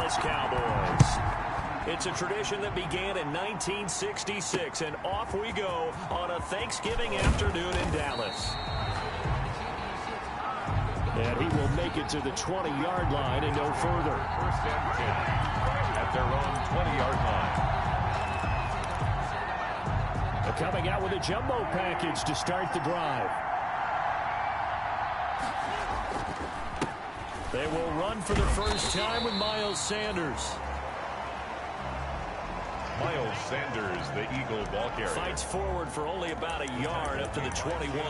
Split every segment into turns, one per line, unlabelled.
Dallas Cowboys. It's a tradition that began in 1966, and off we go on a Thanksgiving afternoon in Dallas. And he will make it to the 20-yard line and no further.
First and 10 at their own 20-yard line.
They're coming out with a jumbo package to start the drive. They will run for the first time with Miles Sanders.
Miles Sanders, the Eagle ball carrier.
Fights forward for only about a yard up to the 21.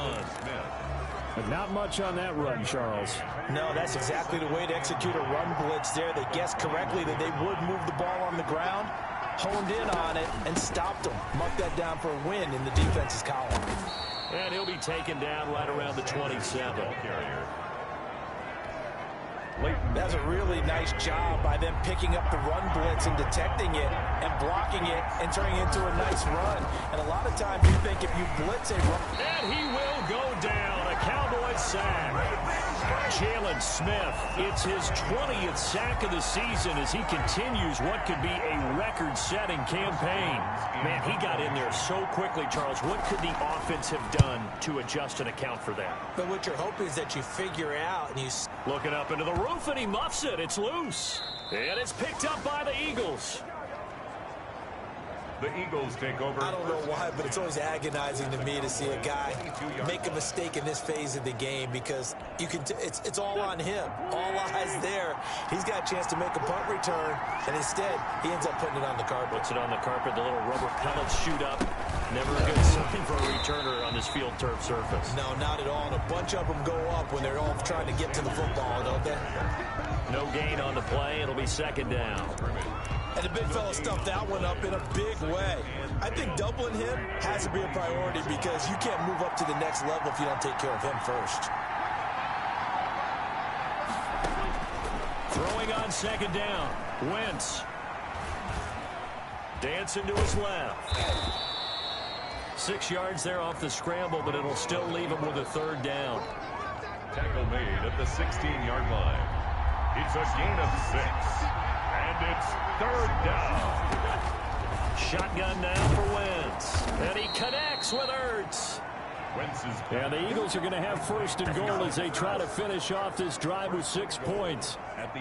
But not much on that run, Charles.
No, that's exactly the way to execute a run blitz there. They guessed correctly that they would move the ball on the ground, honed in on it, and stopped them. Marked that down for a win in the defense's column.
And he'll be taken down right around the 27.
Carrier.
That's a really nice job by them picking up the run blitz and detecting it and blocking it and turning it into a nice run. And a lot of times you think if you blitz a run.
And he will go down. A Cowboys sack. Jalen Smith, it's his 20th sack of the season as he continues what could be a record-setting campaign. Man, he got in there so quickly, Charles. What could the offense have done to adjust and account for that?
But what you're hoping is that you figure out and you...
Looking up into the roof, and he muffs it. It's loose. And it's picked up by the Eagles.
The Eagles take over.
I don't know why, but it's always agonizing to me to see a guy make a mistake in this phase of the game because you can. It's all on him. All eyes there. He's got a chance to make a punt return, and instead he ends up putting it on the carpet.
Puts it on the carpet. The little rubber pellets shoot up. Never a good sign for a returner on this field turf surface.
No, not at all. And a bunch of them go up when they're all trying to get to the football, don't they?
No gain on the play. It'll be second down.
And the big fella stuffed that one up in a big way. I think doubling him has to be a priority because you can't move up to the next level if you don't take care of him first.
Throwing on second down. Wentz. Dancing to his left. 6 yards there off the scramble, but it'll still leave him with a third down.
Tackle made at the 16-yard line. It's a gain of 6. And it's third down.
Shotgun now for Wentz. And he connects with Ertz. And the Eagles are going to have first and goal as they try to finish off this drive with 6 points.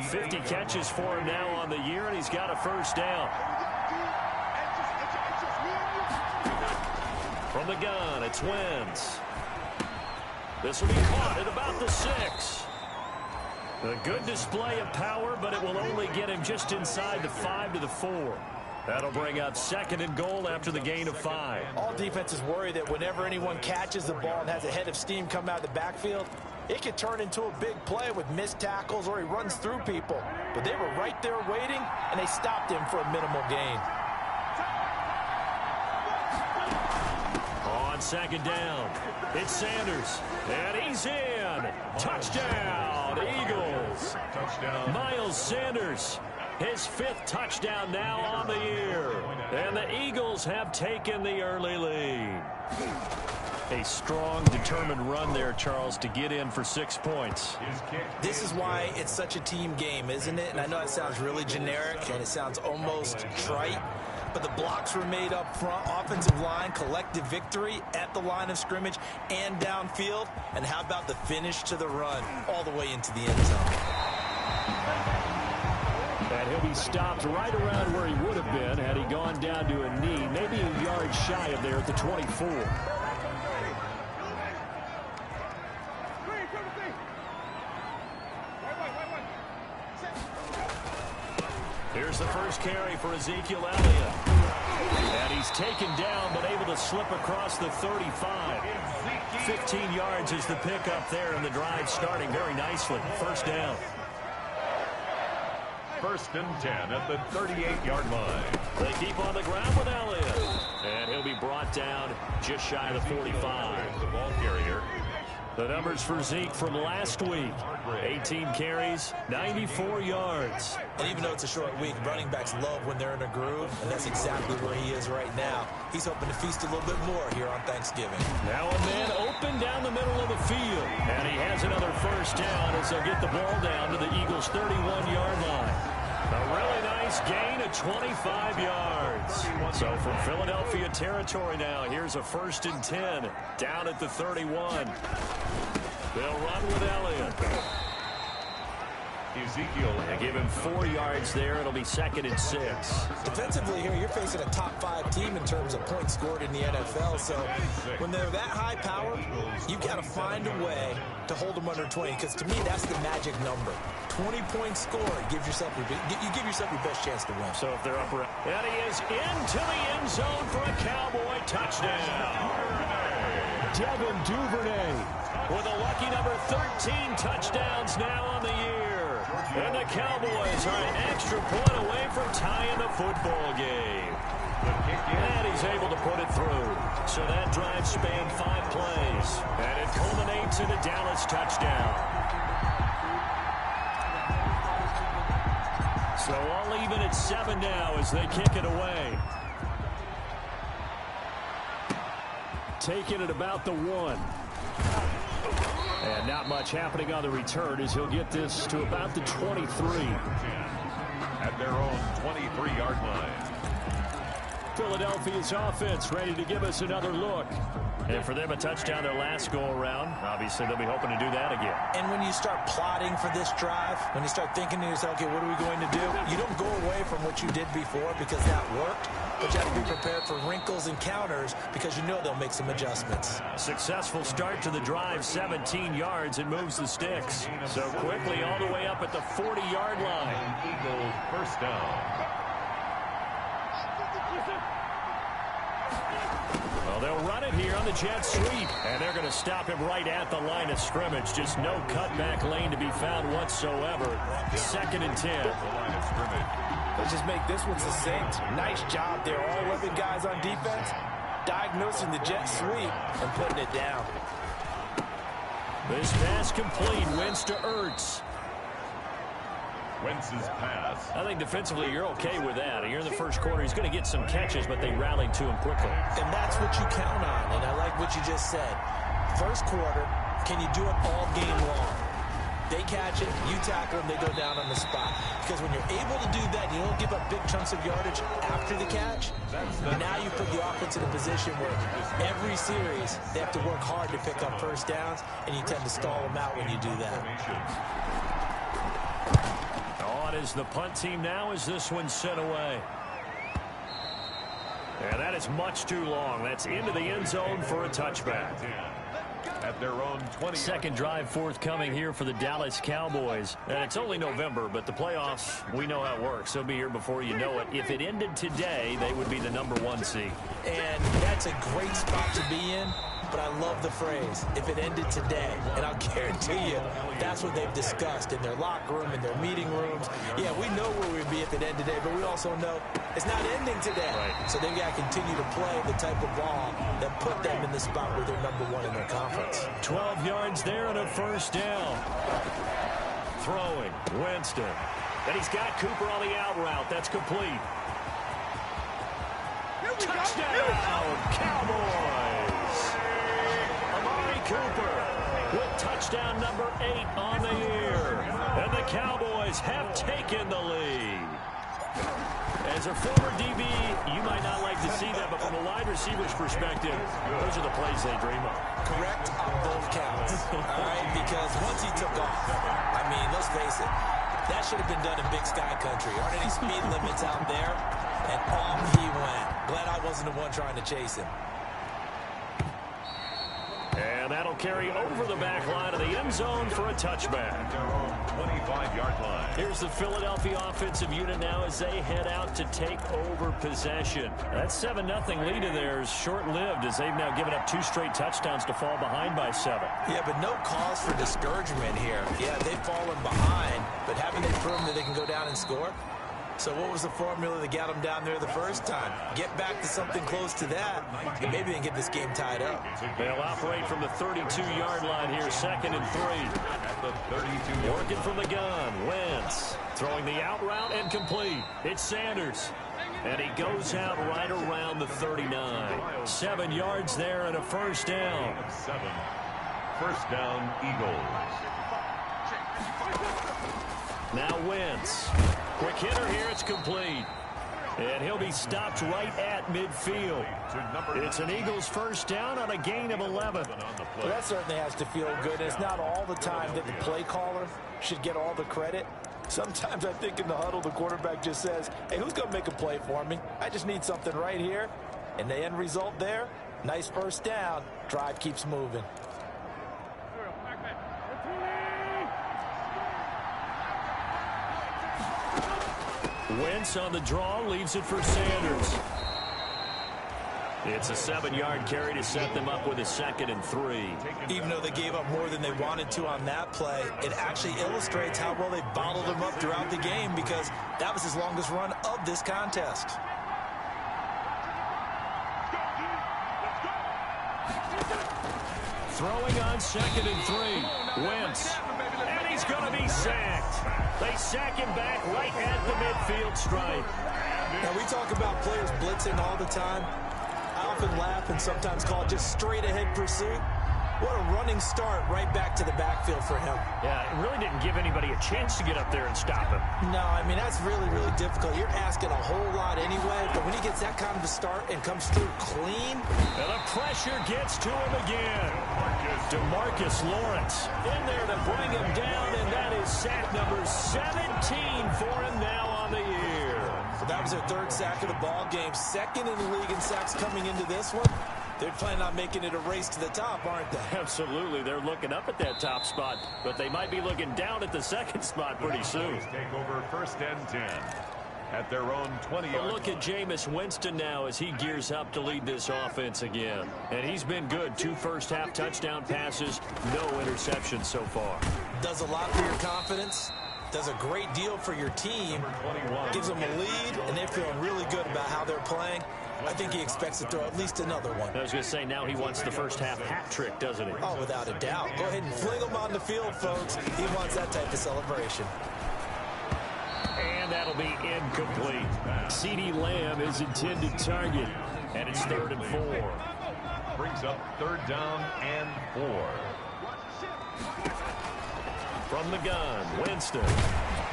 50 catches for him now on the year, and he's got a first down. From the gun, it's Wentz. This will be caught at about the 6. A good display of power, but it will only get him just inside the 5 to the 4. That'll bring up second and goal after the gain of 5.
All defenses worry that whenever anyone catches the ball and has a head of steam come out of the backfield, it could turn into a big play with missed tackles or he runs through people. But they were right there waiting, and they stopped him for a minimal gain.
On second down, it's Sanders, and he's in. Touchdown, Eagles.
Touchdown.
Miles Sanders, his 5th touchdown now on the year. And the Eagles have taken the early lead. A strong, determined run there, Charles, to get in for 6 points.
This is why it's such a team game, isn't it? And I know it sounds really generic, and it sounds almost trite. But the blocks were made up front, offensive line, collective victory at the line of scrimmage and downfield. And how about the finish to the run all the way into the end zone?
And he'll be stopped right around where he would have been had he gone down to a knee, maybe a yard shy of there at the 24.
Here's the first carry for Ezekiel Elliott. And he's taken down, but able to slip across the 35. 15 yards is the pickup there, and the drive starting very nicely. First down.
First and 10 at the 38-yard line.
They keep on the ground with Elliott. And he'll be brought down just shy of the 45.
The ball carrier.
The numbers for Zeke from last week. 18 carries, 94 yards.
And even though it's a short week, running backs love when they're in a groove, and that's exactly where he is right now. He's hoping to feast a little bit more here on Thanksgiving.
Now a man open down the middle of the field. And he has another first down as they'll get the ball down to the Eagles' 31-yard line. A really Cowboys gain of 25 yards. So from Philadelphia territory now, here's a 1st and 10 down at the 31. They'll run with Elliott.
Ezekiel.
They give him 4 yards there. It'll be 2nd and 6.
Defensively here, you're facing a top 5 team in terms of points scored in the NFL. So when they're that high power, you've got to find a way to hold them under 20. Because to me, that's the magic number. 20 points scored. You give yourself your best chance to win.
So if they're up around, and he is into the end zone for a Cowboy touchdown. Devin Duvernay with a lucky number 13 touchdowns now on the year. And the Cowboys are an extra point away from tying the football game. And he's able to put it through. So that drive spanned 5 plays. And it culminates in a Dallas touchdown. So all even at 7 now as they kick it away. Taking it about the 1. And not much happening on the return as he'll get this to about the 23.
At their own 23-yard line.
Philadelphia's offense ready to give us another look. And for them, a touchdown their last go-around. Obviously, they'll be hoping to do that again.
And when you start plotting for this drive, when you start thinking to yourself, okay, what are we going to do? You don't go away from what you did before because that worked. But you have to be prepared for wrinkles and counters because you know they'll make some adjustments.
Successful start to the drive, 17 yards, and moves the sticks. So quickly all the way up at the 40-yard line.
Eagles first down.
Well, they'll run it here on the jet sweep. And they're going to stop him right at the line of scrimmage. Just no cutback lane to be found whatsoever. 2nd and 10.
The line of scrimmage.
Let's just make this one succinct. Nice job there. All 11 guys on defense diagnosing the jet sweep and putting it down.
This pass complete. Wentz to Ertz.
Wentz's pass.
I think defensively you're okay with that. Here in the first quarter, he's going to get some catches, but they rallied to him quickly.
And that's what you count on, and I like what you just said. First quarter, can you do it all game long? They catch it, you tackle them, they go down on the spot. Because when you're able to do that, you don't give up big chunks of yardage after the catch. Now you put the offense in a position where every series they have to work hard to pick up first downs, and you tend to stall them out when you do that.
On is the punt team now as this one's sent away. And that is much too long. That's into the end zone for a touchback.
At their own 20.
Second drive forthcoming here for the Dallas Cowboys. And it's only November, but the playoffs, we know how it works. They'll be here before you know it. If it ended today, they would be the #1 seed.
And that's a great spot to be in. But I love the phrase, if it ended today. And I'll guarantee you, that's what they've discussed in their locker room, in their meeting rooms. Yeah, we know where we'd be if it ended today, but we also know it's not ending today.
Right.
So they've got to continue to play the type of ball that put them in the spot where they're #1 in their conference.
12 yards there and a first down. Throwing, Winston. And he's got Cooper on the out route. That's complete. Touchdown, Cowboys! Cooper with touchdown number 8 on the year. And the Cowboys have taken the lead. As a former DB, you might not like to see that, but from a wide receiver's perspective, those are the plays they dream of.
Correct on both counts. All right, because once he took off, I mean, let's face it, that should have been done in Big Sky Country. Aren't any speed limits out there? And off he went. Glad I wasn't the one trying to chase him.
And that'll carry over the back line of the end zone for a touchback.
25-yard line.
Here's the Philadelphia offensive unit now as they head out to take over possession. That 7-0 lead of theirs short-lived as they've now given up 2 straight touchdowns to fall behind by 7.
Yeah, but no cause for discouragement here. Yeah, they've fallen behind, but haven't they proven that they can go down and score? So what was the formula that got them down there the first time? Get back to something close to that, and maybe they can get this game tied up.
They'll operate from the 32-yard line here, 2nd and 3.
At the 32.
Working from the gun, Wentz throwing the out route and complete. It's Sanders. And he goes out right around the 39. 7 yards there and a first down.
7. First down, Eagles.
Now Wentz. Quick hitter here. It's complete. And he'll be stopped right at midfield. It's an Eagles first down on a gain of 11.
Well, that certainly has to feel good. It's not all the time that the play caller should get all the credit. Sometimes I think in the huddle, the quarterback just says, hey, who's going to make a play for me? I just need something right here. And the end result there, nice first down. Drive keeps moving.
Wentz on the draw, leaves it for Sanders. It's a 7-yard carry to set them up with a 2nd and 3.
Even though they gave up more than they wanted to on that play, it actually illustrates how well they bottled them up throughout the game because that was his longest run of this contest.
Throwing on 2nd and 3. Wentz. And he's going to be sacked. They sack him back right at the midfield stripe.
Now, we talk about players blitzing all the time. I often laugh and sometimes call it just straight-ahead pursuit. What a running start right back to the backfield for him.
Yeah, it really didn't give anybody a chance to get up there and stop him.
No, I mean, that's really, really difficult. You're asking a whole lot anyway, but when he gets that kind of a start and comes through clean.
And the pressure gets to him again. DeMarcus Lawrence in there to bring him down, and that is sack number 17 for him now on the year.
So that was their 3rd sack of the ball game. 2nd in the league in sacks coming into this one. They're planning on making it a race to the top, aren't they?
Absolutely. They're looking up at that top spot, but they might be looking down at the 2nd spot pretty soon.
Take over 1st and 10 at their own 20-yard.
Look at Jameis Winston now as he gears up to lead this offense again. And he's been good. 2 first-half touchdown passes, no interceptions so far.
Does a lot for your confidence. Does a great deal for your team. Gives them a lead, and they're feeling really good about how they're playing. I think he expects to throw at least another one.
I was going to say, now he wants the first-half hat trick, doesn't he?
Oh, without a doubt. Go ahead and fling him on the field, folks. He wants that type of celebration.
And that'll be incomplete. CeeDee Lamb is intended target, and it's 3rd and 4.
Brings up 3rd down and 4.
From the gun, Winston.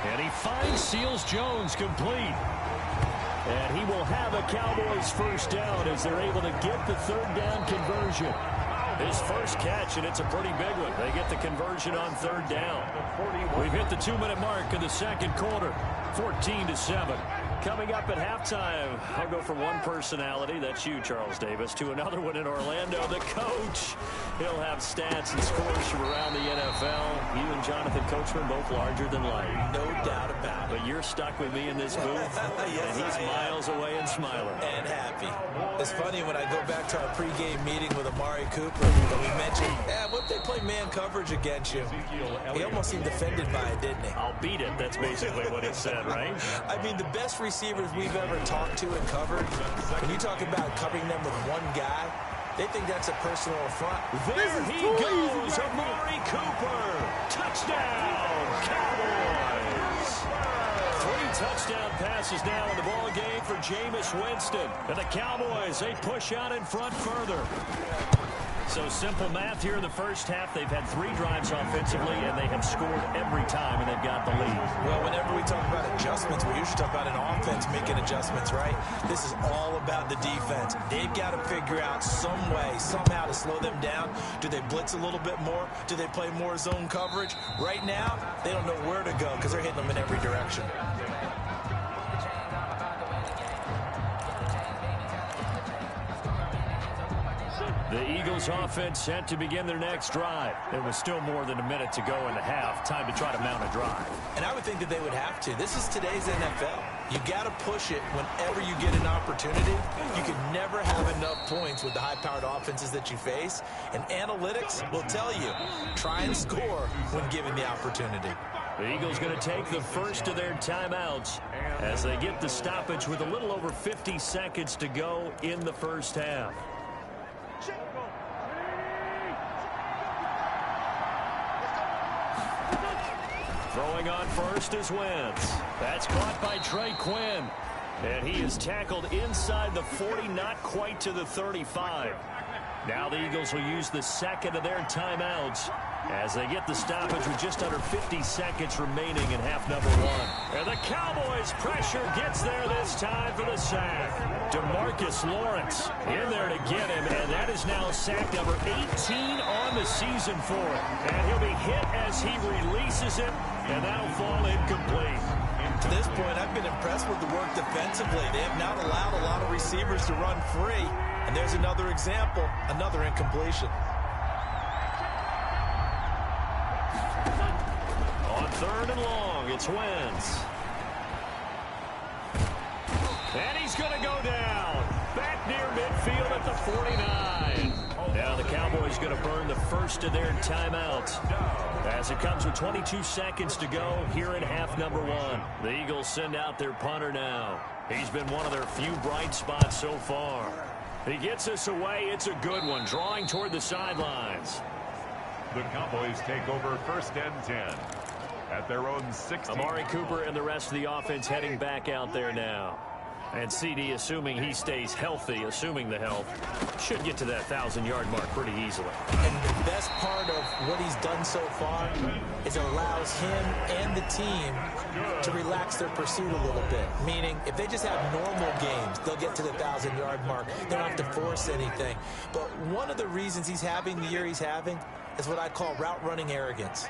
And he finds Seals-Jones complete. And he will have a Cowboys first down as they're able to get the 3rd down conversion. His first catch, and it's a pretty big one. They get the conversion on 3rd down. We've hit the 2-minute mark in the 2nd quarter, 14-7. Coming up at halftime, I'll go from one personality, that's you, Charles Davis, to another one in Orlando, the coach. He'll have stats and scores from around the NFL. You and Jonathan Coachman both larger than life.
No doubt about it.
But you're stuck with me in this booth,
Yes,
and he's miles away and smiling.
And happy. It's funny when I go back to our pregame meeting with Amari Cooper, and we mentioned, what if they play man coverage against you? He almost seemed offended by it, didn't he?
I'll beat it. That's basically what he said, right?
I mean, the best receivers we've ever talked to and covered, when you talk about covering them with one guy, they think that's a personal affront.
There he goes, Amari Cooper. Touchdown, Cowboys. 3 touchdown passes now in the ball game for Jameis Winston. And the Cowboys, they push out in front further. So simple math here in the first half. They've had 3 drives offensively, and they have scored every time, and they've got the lead.
Well, whenever we talk about adjustments, we usually talk about an offense making adjustments, right? This is all about the defense. They've got to figure out some way, somehow to slow them down. Do they blitz a little bit more? Do they play more zone coverage? Right now, they don't know where to go because they're hitting them in every direction.
The Eagles offense set to begin their next drive. There was still more than a minute to go in the half. Time to try to mount a drive.
And I would think that they would have to. This is today's NFL. You got to push it whenever you get an opportunity. You can never have enough points with the high-powered offenses that you face. And analytics will tell you, try and score when given the opportunity.
The Eagles going to take the first of their timeouts as they get the stoppage with a little over 50 seconds to go in the first half. Throwing on first is Wentz. That's caught by Trey Quinn. And he is tackled inside the 40, not quite to the 35. Now the Eagles will use the second of their timeouts
as they get the stoppage with just under 50 seconds remaining in half number one. And the Cowboys' pressure gets there this time for the sack. DeMarcus Lawrence in there to get him, and that is now sack number 18 on the season for him. And he'll be hit as he releases it, and that'll fall incomplete.
To this point, I've been impressed with the work defensively. They have not allowed a lot of receivers to run free. And there's another example, another incompletion.
On third and long, it's Wentz. And he's going to go down. Back near midfield at the 49. Now the Cowboys going to burn the first of their timeouts, as it comes with 22 seconds to go here in half number one. The Eagles send out their punter now. He's been one of their few bright spots so far. He gets us away. It's a good one, drawing toward the sidelines.
The Cowboys take over first and 10 at their own 16.
Amari Cooper and the rest of the offense heading back out there now. And CD, assuming he stays healthy, assuming the health, should get to that 1,000-yard mark pretty easily.
And the best part of what he's done so far is it allows him and the team to relax their pursuit a little bit. Meaning, if they just have normal games, they'll get to the 1,000-yard mark. They don't have to force anything. But one of the reasons he's having the year he's having is what I call route running arrogance.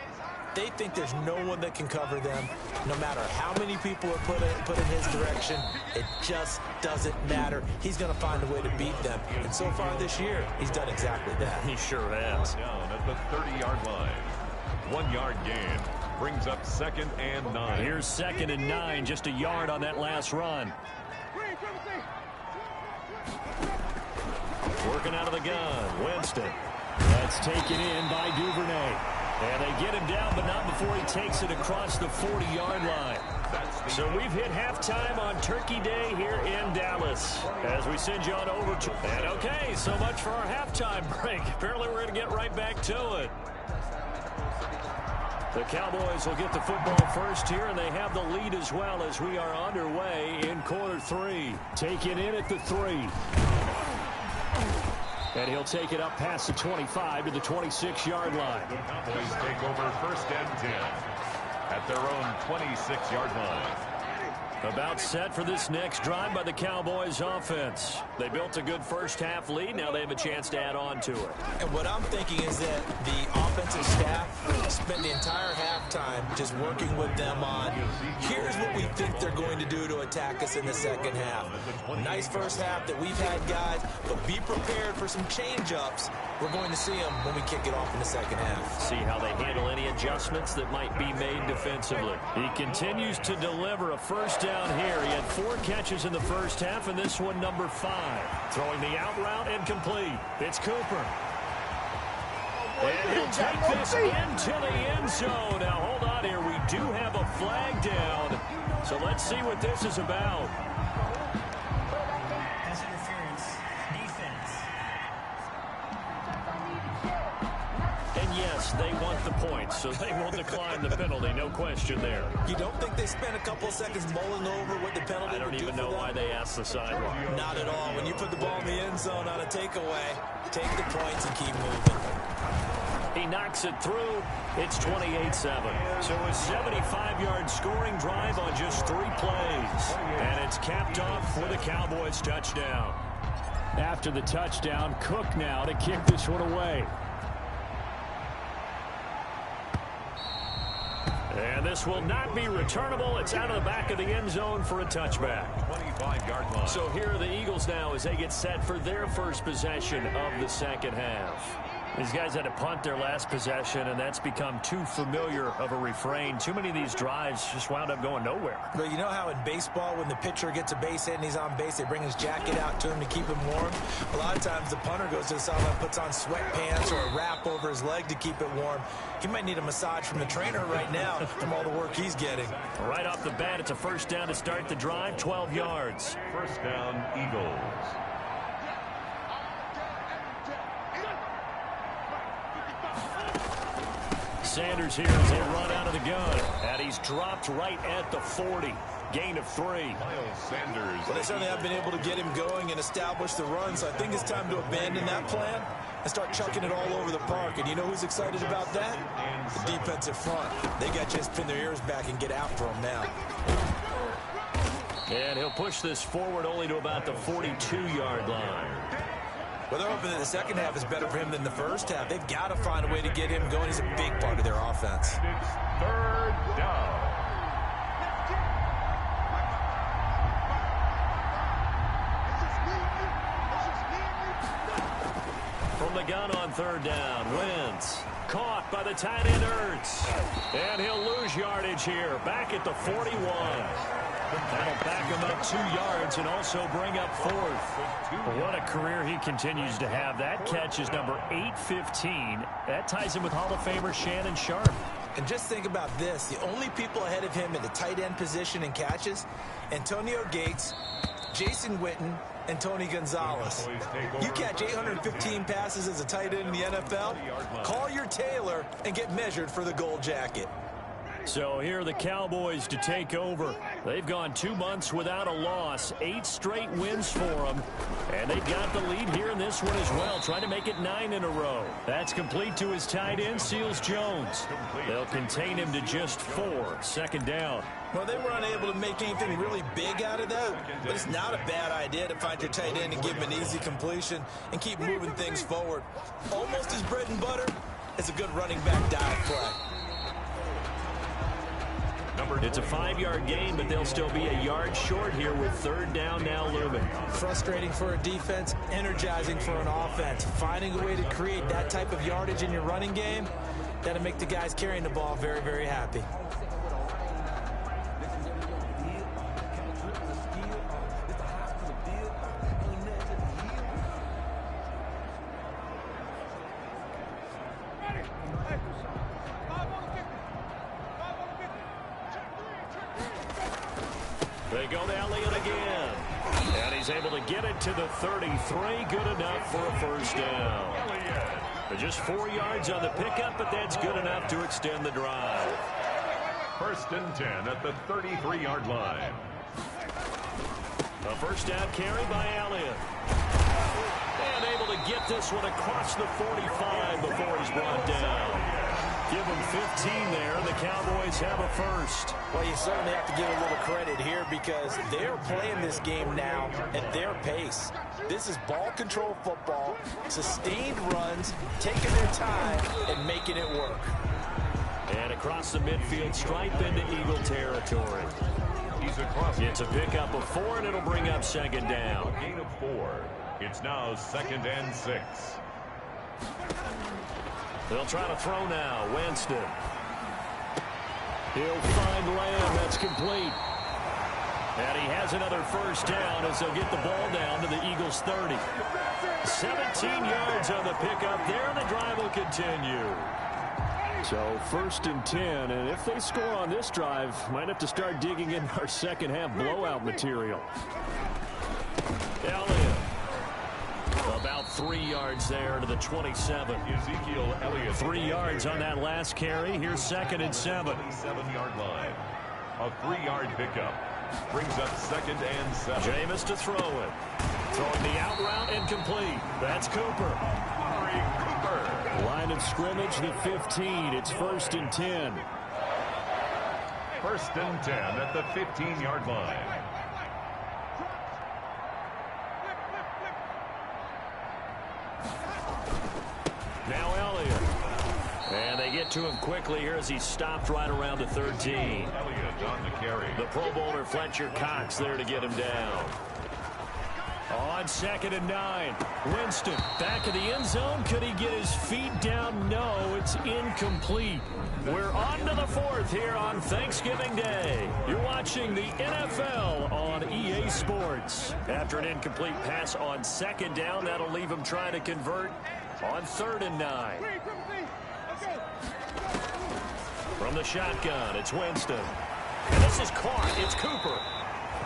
They think there's no one that can cover them. No matter how many people are put in his direction, it just doesn't matter. He's going to find a way to beat them. And so far this year, he's done exactly that.
He sure has.
Down at the 30-yard line. 1-yard gain brings up second and 9.
Here's second and 9, just a yard on that last run. Working out of the gun, Winston. That's taken in by Duvernay. And they get him down, but not before he takes it across the 40-yard line. So we've hit halftime on Turkey Day here in Dallas, as we send you on over to... And okay, so much for our halftime break. Apparently we're going to get right back to it. The Cowboys will get the football first here, and they have the lead as well as we are underway in quarter three. Taken in at the 3. And he'll take it up past the 25 to the 26-yard line.
The Cowboys take over first and 10 at their own 26-yard line.
About set for this next drive by the Cowboys offense. They built a good first half lead. Now they have a chance to add on to it.
And what I'm thinking is that the offensive staff spent the entire halftime just working with them on, here's what we think they're going to do to attack us in the second half. Nice first half that we've had, guys, but be prepared for some change-ups. We're going to see them when we kick it off in the second half.
See how they handle any adjustments that might be made defensively. He continues to deliver a first down here. He had 4 catches in the first half, and this one number 5. Throwing the out route and complete. It's Cooper. And he'll take this into the end zone. Now, hold on here. We do have a flag down. So let's see what this is about.
Pass interference. Defense.
And yes, they want the points, so they will decline the penalty. No question there.
You don't think they spent a couple of seconds mulling over what the penalty
I don't
would do
even
for
know
them?
why they asked the sideline.
Not at all. When you put the ball in the end zone on a takeaway, take the points and keep moving.
He knocks it through. It's 28-7. So a 75-yard scoring drive on just 3 plays. And it's capped off with a Cowboys touchdown. After the touchdown, Cook now to kick this one away. And this will not be returnable. It's out of the back of the end zone for a touchback.
25-yard line.
So here are the Eagles now as they get set for their first possession of the second half. These guys had to punt their last possession, and that's become too familiar of a refrain. Too many of these drives just wound up going nowhere.
But you know how in baseball, when the pitcher gets a base hit and he's on base, they bring his jacket out to him to keep him warm? A lot of times the punter goes to the sideline, puts on sweatpants or a wrap over his leg to keep it warm. He might need a massage from the trainer right now from all the work he's getting.
Right off the bat, it's a first down to start the drive, 12 yards.
First down, Eagles.
Sanders here as they run out of the gun. And he's dropped right at the 40. Gain of 3.
Miles Sanders.
Well, they certainly have been able to get him going and establish the run, so I think it's time to abandon that plan and start chucking it all over the park. And you know who's excited about that? The defensive front. They got to just pin their ears back and get after him now.
And he'll push this forward only to about the 42-yard line.
Well, they're hoping that the second half is better for him than the first half. They've got to find a way to get him going. He's a big part of their offense.
It's third down.
From the gun on third down, Wentz caught by the tight end Ertz. And he'll lose yardage here, back at the 41. That'll back him up 2 yards and also bring up fourth. What a career he continues to have. That catch is number 815. That ties him with Hall of Famer Shannon Sharp.
And just think about this. The only people ahead of him in the tight end position and catches, Antonio Gates, Jason Witten, and Tony Gonzalez. You catch 815 passes as a tight end in the NFL, call your tailor and get measured for the gold jacket.
So here are the Cowboys to take over. They've gone 2 months without a loss, 8 straight wins for them. And they've got the lead here in this one as well, trying to make it 9 in a row. That's complete to his tight end, Seals Jones. They'll contain him to just 4. Second down.
Well, they were unable to make anything really big out of that, but it's not a bad idea to find your tight end and give him an easy completion and keep moving things forward. Almost his bread and butter is a good running back dive play.
It's a 5-yard gain, but they'll still be a yard short here with third down now looming.
Frustrating for a defense, energizing for an offense. Finding a way to create that type of yardage in your running game, that'll make the guys carrying the ball very, very happy.
They go to Elliott again. And he's able to get it to the 33. Good enough for a first down. Just 4 yards on the pickup, but that's good enough to extend the drive.
First and 10 at the 33-yard line.
A first down carry by Elliott. And able to get this one across the 45 before he's brought down. Give him 15 there, and the Cowboys have a first.
Well, you certainly have to give a little credit here because they're playing this game now at their pace. This is ball control football, sustained runs, taking their time, and making it work.
And across the midfield, stripe into Eagle territory.
He's across.
It's a pickup of 4, and it'll bring up second down.
A gain of 4. It's now 2nd and 6.
They'll try to throw now. Winston. He'll find Lamb. That's complete. And he has another first down as they'll get the ball down to the Eagles' 30. 17 yards on the pickup there, and the drive will continue. So 1st and 10, and if they score on this drive, might have to start digging in our second half blowout material. Elliott. About 3 yards there to the 27.
Ezekiel Elliott.
3 yards on that last carry. Here's 2nd and 7.
7-yard line. A 3-yard pickup. Brings up 2nd and 7.
Jameis to throw it. Throwing the out route incomplete. That's Cooper.
Amari Cooper.
Line of scrimmage, the 15. It's 1st and 10.
1st and 10 at the 15-yard line.
Now Elliott. And they get to him quickly here as he stopped right around the 13.
Elliott on the carry.
The Pro Bowler Fletcher Cox there to get him down. On 2nd and 9. Winston back of the end zone. Could he get his feet down? No, it's incomplete. We're on to the 4th here on Thanksgiving Day. You're watching the NFL on EA Sports. After an incomplete pass on 2nd down, that'll leave him trying to convert on 3rd and 9. From the shotgun, it's Winston. And this is caught. It's Cooper.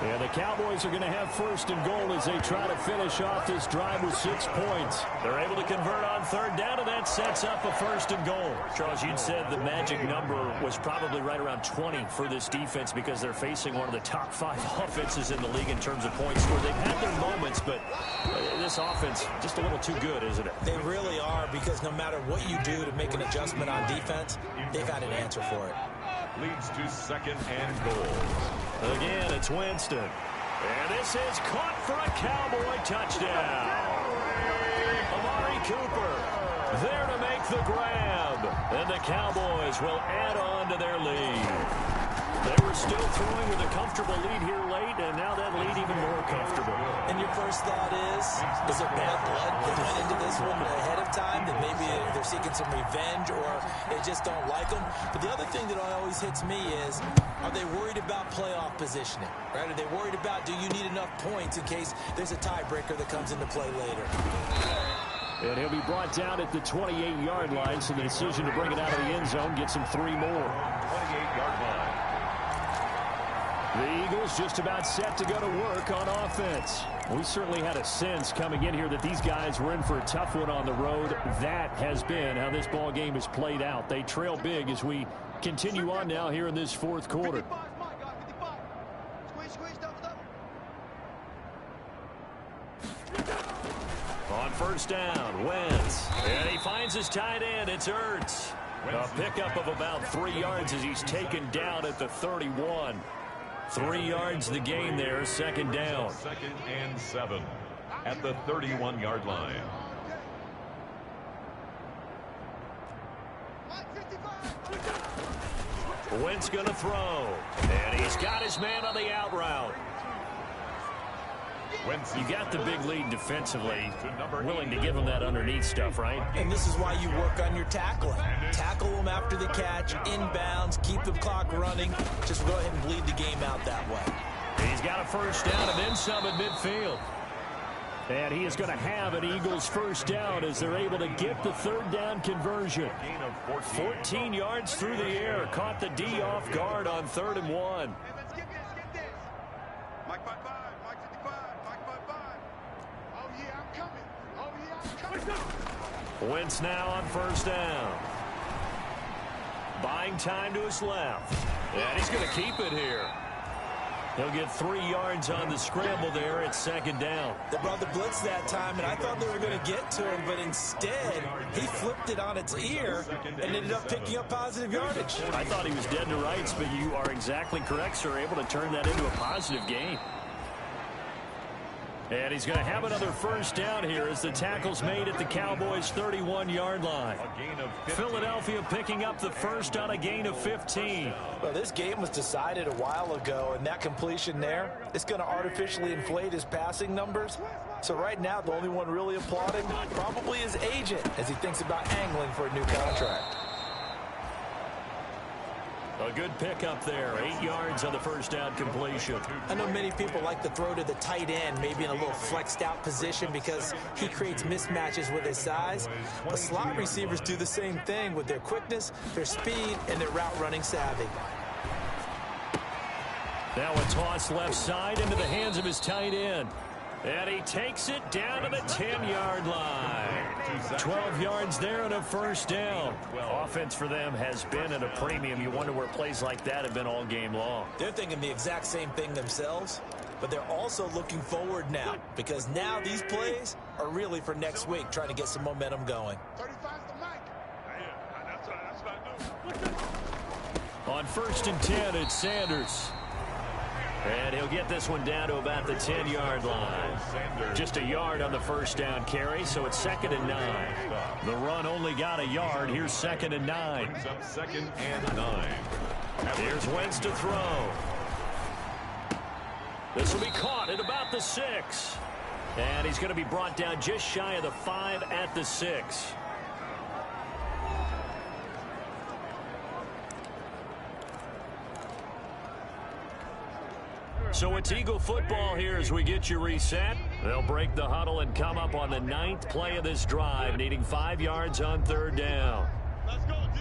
And the Cowboys are going to have first and goal as they try to finish off this drive with 6 points.
They're able to convert on third down, and that sets up a first and goal. Charles, you'd said the magic number was probably right around 20 for this defense because they're facing one of the top 5 offenses in the league in terms of points scored. They've had their moments, but this offense just a little too good, isn't it?
They really are, because no matter what you do to make an adjustment on defense, they've had an answer for it.
Leads to second and goal.
Again, it's Winston. And this is caught for a Cowboy touchdown. Amari Cooper there to make the grab. And the Cowboys will add on to their lead. They were still throwing with a comfortable lead here late, and now that lead even more comfortable.
And your first thought is it bad blood that went into this one ahead of time, that maybe they're seeking some revenge or they just don't like them? But the other thing that always hits me is, are they worried about playoff positioning? Right? Are they worried about, do you need enough points in case there's a tiebreaker that comes into play later?
And he'll be brought down at the 28-yard line, so the decision to bring it out of the end zone gets him 3 more.
28-yard line.
The Eagles just about set to go to work on offense. We certainly had a sense coming in here that these guys were in for a tough one on the road. That has been how this ball game has played out. They trail big as we continue on now here in this fourth quarter.
On first down, Wentz. And he finds his tight end. It's Ertz. A pickup of about 3 yards as he's taken down at the 31. 3 yards the gain there, second down.
Second and 7 at the 31-yard line.
Wentz going to throw. And he's got his man on the out route. You got the big lead defensively, willing to give him that underneath stuff, right?
And this is why you work on your tackling. Tackle them after the catch, inbounds, keep the clock running. Just go ahead and bleed the game out that way.
He's got a first down and then some at midfield.
And he is going to have an Eagles first down as they're able to get the third down conversion.
14 yards through the air. Caught the D off guard on 3rd and 1. Wentz now on first down. Buying time to his left. And he's going to keep it here. He'll get 3 yards on the scramble there at second down.
They brought the blitz that time, and I thought they were going to get to him, but instead, he flipped it on its ear and ended up picking up positive yardage.
I thought he was dead to rights, but you are exactly correct, sir. Able to turn that into a positive gain. And he's going to have another first down here as the tackle's made at the Cowboys' 31-yard line. Philadelphia picking up the first on a gain of 15.
Well, this game was decided a while ago, and that completion there, it's going to artificially inflate his passing numbers. So right now, the only one really applauding probably his agent as he thinks about angling for a new contract.
A good pickup there. 8 yards on the first down completion.
I know many people like to throw to the tight end, maybe in a little flexed out position because he creates mismatches with his size. But slot receivers do the same thing with their quickness, their speed, and their route running savvy.
Now a toss left side into the hands of his tight end. And he takes it down to the 10-yard line. 12 yards there and a first down. Offense for them has been at a premium. You wonder where plays like that have been all game long.
They're thinking the exact same thing themselves, but they're also looking forward now because now these plays are really for next week, trying to get some momentum going.
On 1st and 10, it's Sanders. And he'll get this one down to about the 10-yard line. Just a yard on the first down carry, so it's 2nd and 9. The run only got a yard. Here's 2nd and 9.
Second and 9.
Here's Wentz to throw. This will be caught at about the 6. And he's going to be brought down just shy of the 5 at the 6. So it's Eagle football here as we get you reset. They'll break the huddle and come up on the 9th play of this drive, needing 5 yards on 3rd down.
Let's go, D.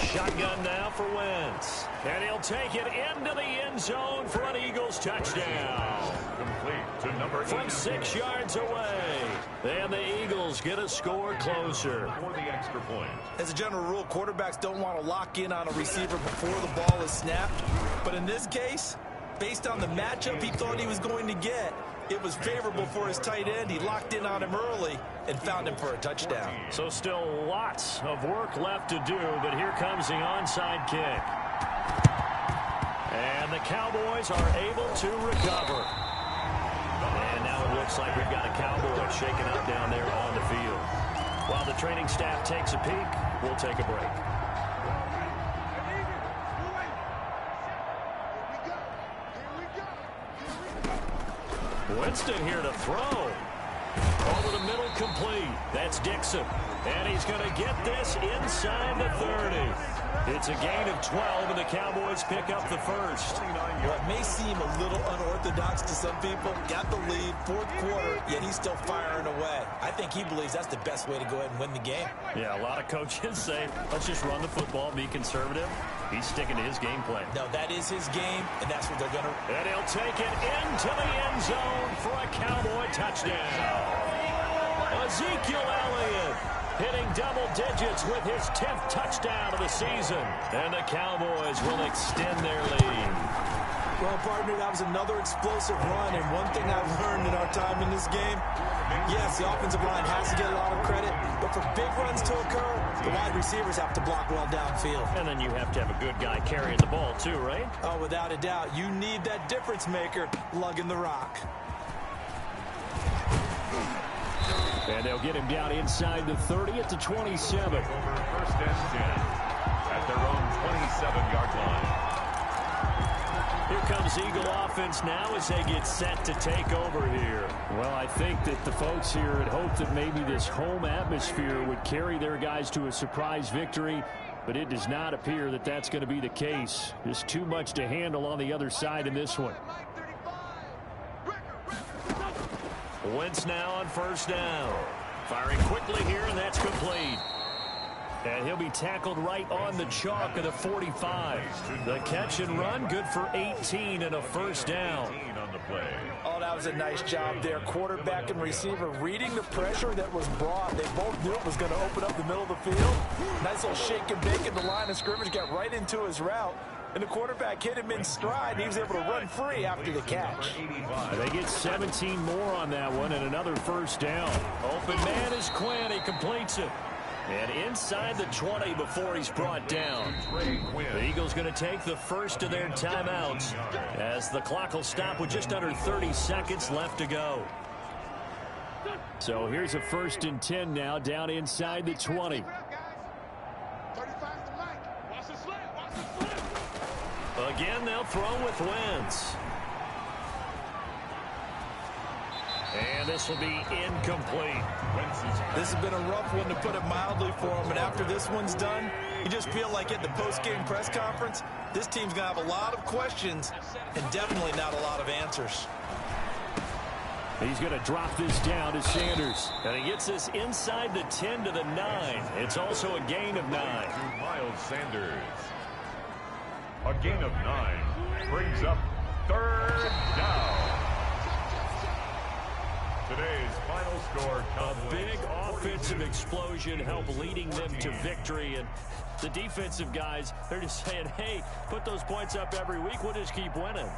Shotgun now for Wentz. And he'll take it into the end zone for an Eagles touchdown.
Complete to number 8.
From 6 yards away. And the Eagles get a score closer.
For the extra point.
As a general rule, quarterbacks don't want to lock in on a receiver before the ball is snapped. But in this case, based on the matchup he thought he was going to get, it was favorable for his tight end. He locked in on him early and found him for a touchdown.
So still lots of work left to do, but here comes the onside kick. And the Cowboys are able to recover. And now it looks like we've got a Cowboy shaking up down there on the field. While the training staff takes a peek, we'll take a break. Winston here to throw. Over the middle, complete. That's Dixon. And he's going to get this inside the 30. It's a gain of 12, and the Cowboys pick up the first.
Well, it may seem a little unorthodox to some people. Got the lead, fourth quarter, yet he's still firing away. I think he believes that's the best way to go ahead and win the game.
Yeah, a lot of coaches say, let's just run the football, be conservative. He's sticking to his game plan.
No, that is his game, and that's what they're going to.
And he'll take it into the end zone for a Cowboy touchdown. Ezekiel Elliott hitting double digits with his 10th touchdown of the season. And the Cowboys will extend their lead.
Well, partner, that was another explosive run, and one thing I've learned in our time in this game, yes, the offensive line has to get a lot of credit, but for big runs to occur, the wide receivers have to block well downfield.
And then you have to have a good guy carrying the ball too, right?
Oh, without a doubt. You need that difference maker lugging the rock.
And they'll get him down inside the 30 at the 27.
Over first and 10 at their own 27-yard line.
Here comes Eagle offense now as they get set to take over here. Well, I think that the folks here had hoped that maybe this home atmosphere would carry their guys to a surprise victory, but it does not appear that that's going to be the case. There's too much to handle on the other side in this one. Wentz now on first down. Firing quickly here, and that's complete. And he'll be tackled right on the chalk of the 45. The catch and run, good for 18 and a first down.
On the play.
Oh, that was a nice job there. Quarterback and receiver reading the pressure that was brought. They both knew it was going to open up the middle of the field. Nice little shake and bake in the line of scrimmage, got right into his route. And the quarterback hit him in stride, and he was able to run free after the catch.
They get 17 more on that one and another first down. Open man is Quinn. He completes it. And inside the 20 before he's brought down. The Eagles going to take the first of their timeouts as the clock will stop with just under 30 seconds left to go. So here's a 1st and 10 now down inside the 20. Again, they'll throw with Wentz. And this will be incomplete.
This has been a rough one, to put it mildly, for him. And after this one's done, you just feel like at the post-game press conference, this team's going to have a lot of questions and definitely not a lot of answers.
He's going to drop this down to Sanders. And he gets this inside the 10 to the 9. It's also a gain of 9.
To Miles Sanders. A gain of 9 brings up 3rd down. Today's final score.
A big offensive explosion helped leading them to victory. And the defensive guys, they're just saying, hey, put those points up every week. We'll just keep winning.